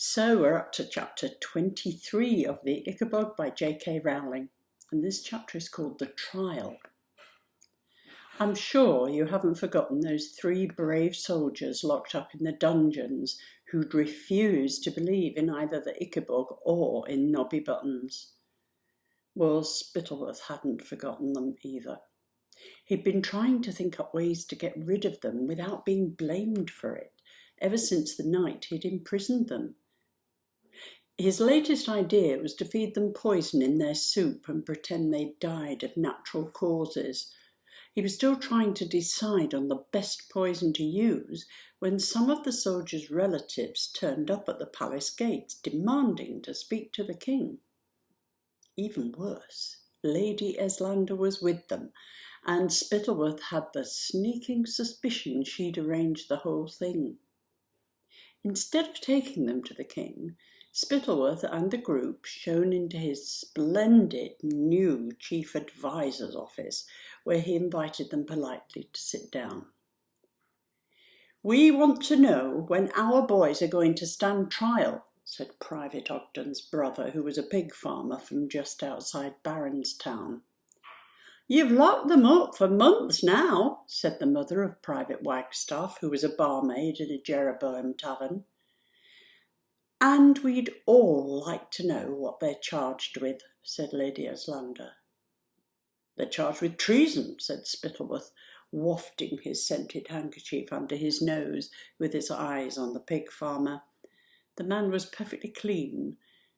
So we're up to chapter 23 of the Ickabog by J.K. Rowling, and this chapter is called The Trial. I'm sure you haven't forgotten those 3 brave soldiers locked up in the dungeons who'd refused to believe in either the Ickabog or in Nobby Buttons. Well, Spittleworth hadn't forgotten them either. He'd been trying to think up ways to get rid of them without being blamed for it, ever since the night he'd imprisoned them. His latest idea was to feed them poison in their soup and pretend they'd died of natural causes. He was still trying to decide on the best poison to use when some of the soldiers' relatives turned up at the palace gates, demanding to speak to the king. Even worse, Lady Eslander was with them, and Spittleworth had the sneaking suspicion she'd arranged the whole thing. Instead of taking them to the king, Spittleworth and the group shown into his splendid new chief advisor's office, where he invited them politely to sit down. "We want to know when our boys are going to stand trial," said Private Ogden's brother, who was a pig farmer from just outside Baronstown. "You've locked them up for months now," said the mother of Private Wagstaff, who was a barmaid in a Jeroboam tavern. "And we'd all like to know what they're charged with," said Lady Eslander. "They're charged with treason," said Spittleworth, wafting his scented handkerchief under his nose with his eyes on the pig farmer. The man was perfectly clean,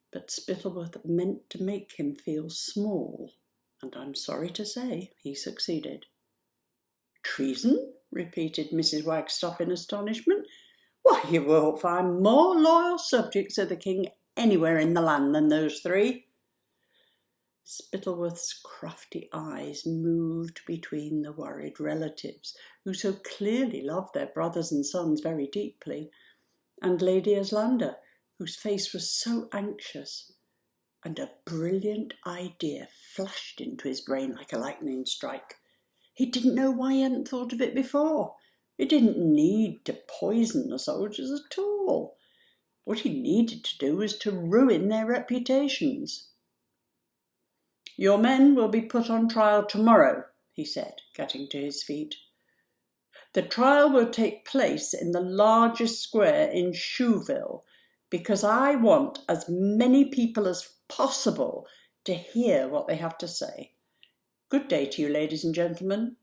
but Spittleworth meant to make him feel small, and I'm sorry to say he succeeded. "Treason?" repeated Mrs. Wagstaff in astonishment. "Why, you won't find more loyal subjects of the king anywhere in the land than those 3. Spittleworth's crafty eyes moved between the worried relatives, who so clearly loved their brothers and sons very deeply, and Lady Eslander, whose face was so anxious, and a brilliant idea flashed into his brain like a lightning strike. He didn't know why he hadn't thought of it before. He didn't need to poison the soldiers at all. What he needed to do was to ruin their reputations. "Your men will be put on trial tomorrow," he said, getting to his feet. "The trial will take place in the largest square in Shoeville, because I want as many people as possible to hear what they have to say. Good day to you, ladies and gentlemen."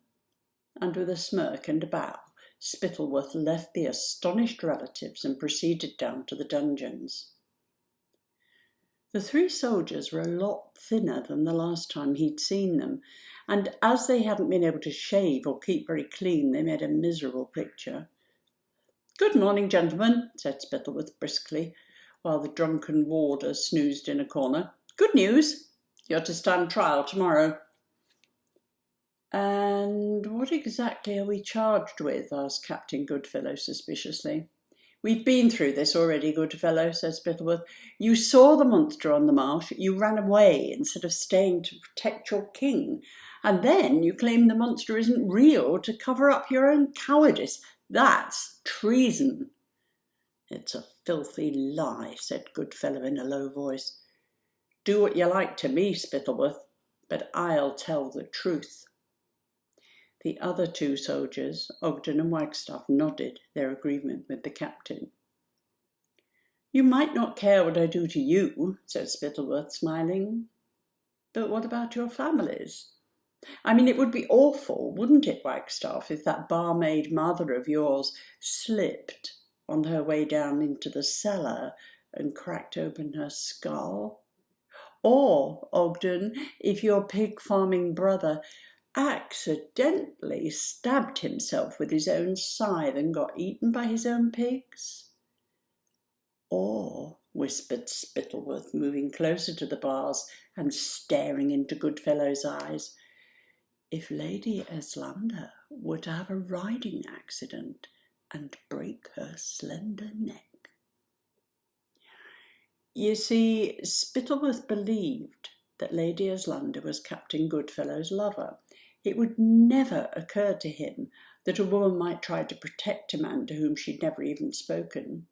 And with a smirk and a bow, Spittleworth left the astonished relatives and proceeded down to the dungeons. The 3 soldiers were a lot thinner than the last time he'd seen them, and as they hadn't been able to shave or keep very clean, they made a miserable picture. "Good morning, gentlemen," said Spittleworth briskly, while the drunken warder snoozed in a corner. "Good news! You're to stand trial tomorrow." "And what exactly are we charged with?" asked Captain Goodfellow suspiciously. "We've been through this already, Goodfellow," said Spittleworth. "You saw the monster on the marsh, you ran away instead of staying to protect your king, and then you claim the monster isn't real to cover up your own cowardice. That's treason." "It's a filthy lie," said Goodfellow in a low voice. "Do what you like to me, Spittleworth, but I'll tell the truth." The other 2 soldiers, Ogden and Wagstaff, nodded their agreement with the captain. "You might not care what I do to you," said Spittleworth, smiling. "But what about your families? I mean, it would be awful, wouldn't it, Wagstaff, if that barmaid mother of yours slipped on her way down into the cellar and cracked open her skull? Or, Ogden, if your pig-farming brother accidentally stabbed himself with his own scythe and got eaten by his own pigs? Or," whispered Spittleworth, moving closer to the bars and staring into Goodfellow's eyes, "if Lady Eslander were to have a riding accident and break her slender neck?" You see, Spittleworth believed that Lady Eslander was Captain Goodfellow's lover. It would never occur to him that a woman might try to protect a man to whom she'd never even spoken.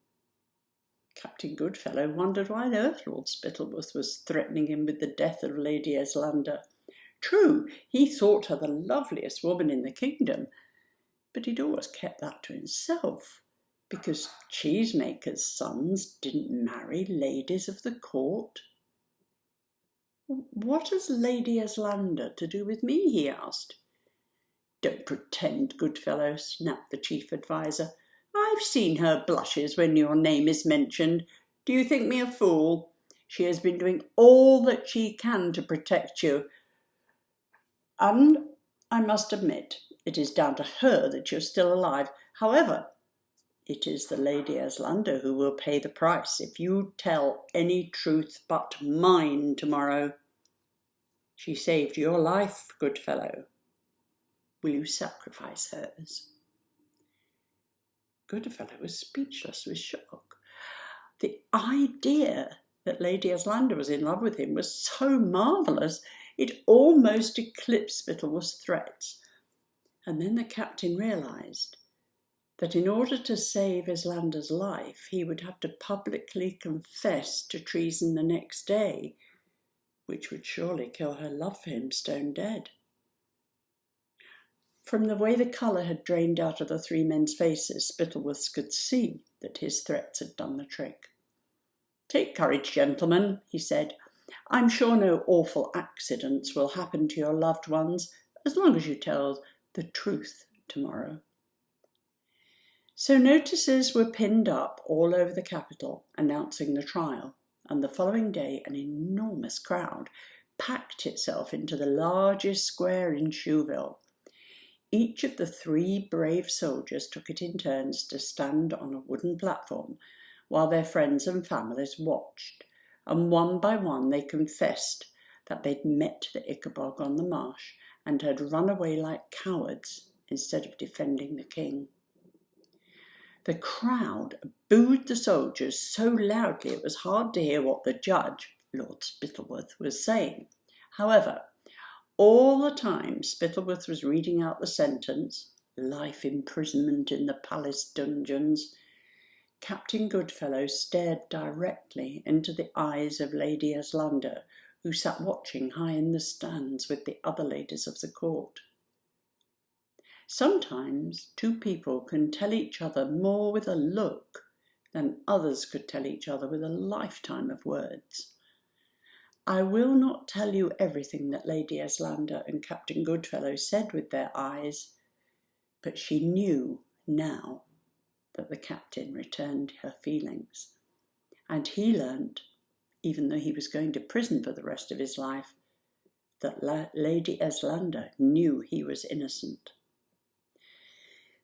Captain Goodfellow wondered why on earth Lord Spittleworth was threatening him with the death of Lady Eslander. True, he thought her the loveliest woman in the kingdom, but he'd always kept that to himself, because cheesemakers' sons didn't marry ladies of the court. "What has Lady Eslander to do with me?" he asked. "Don't pretend, Goodfellow," snapped the chief adviser. "I've seen her blushes when your name is mentioned. Do you think me a fool? She has been doing all that she can to protect you. And I must admit, it is down to her that you're still alive. However, it is the Lady Eslander who will pay the price if you tell any truth but mine tomorrow. She saved your life, Goodfellow. Will you sacrifice hers?" Goodfellow was speechless with shock. The idea that Lady Eslander was in love with him was so marvellous, it almost eclipsed Spittleworth's threats. And then the captain realised that in order to save Eslander's life, he would have to publicly confess to treason the next day, which would surely kill her love for him stone dead. From the way the colour had drained out of the three men's faces, Spittleworth could see that his threats had done the trick. "Take courage, gentlemen," he said. "I'm sure no awful accidents will happen to your loved ones, as long as you tell the truth tomorrow." So notices were pinned up all over the capital announcing the trial, and the following day an enormous crowd packed itself into the largest square in Shoeville. Each of the three brave soldiers took it in turns to stand on a wooden platform while their friends and families watched, and one by one they confessed that they'd met the Ickabog on the marsh and had run away like cowards instead of defending the king. The crowd booed the soldiers so loudly it was hard to hear what the judge, Lord Spittleworth, was saying. However, all the time Spittleworth was reading out the sentence, life imprisonment in the palace dungeons, Captain Goodfellow stared directly into the eyes of Lady Eslander, who sat watching high in the stands with the other ladies of the court. Sometimes two people can tell each other more with a look than others could tell each other with a lifetime of words. I will not tell you everything that Lady Eslander and Captain Goodfellow said with their eyes, but she knew now that the captain returned her feelings, and he learnt, even though he was going to prison for the rest of his life, that Lady Eslander knew he was innocent.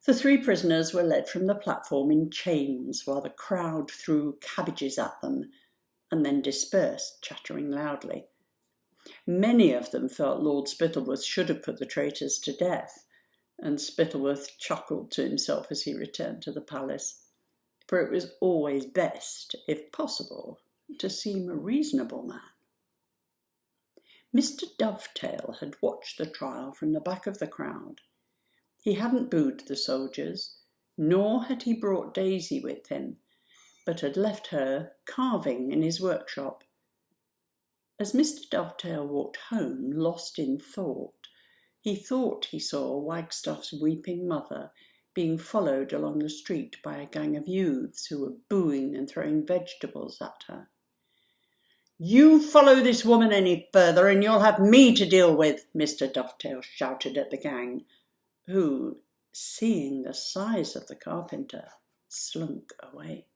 The three prisoners were led from the platform in chains while the crowd threw cabbages at them and then dispersed, chattering loudly. Many of them felt Lord Spittleworth should have put the traitors to death, and Spittleworth chuckled to himself as he returned to the palace, for it was always best, if possible, to seem a reasonable man. Mr. Dovetail had watched the trial from the back of the crowd. He hadn't booed the soldiers, nor had he brought Daisy with him, but had left her carving in his workshop. As Mr. Dovetail walked home, lost in thought, he thought he saw Wagstaff's weeping mother being followed along the street by a gang of youths who were booing and throwing vegetables at her. "You follow this woman any further and you'll have me to deal with," Mr. Dovetail shouted at the gang, who, seeing the size of the carpenter, slunk away.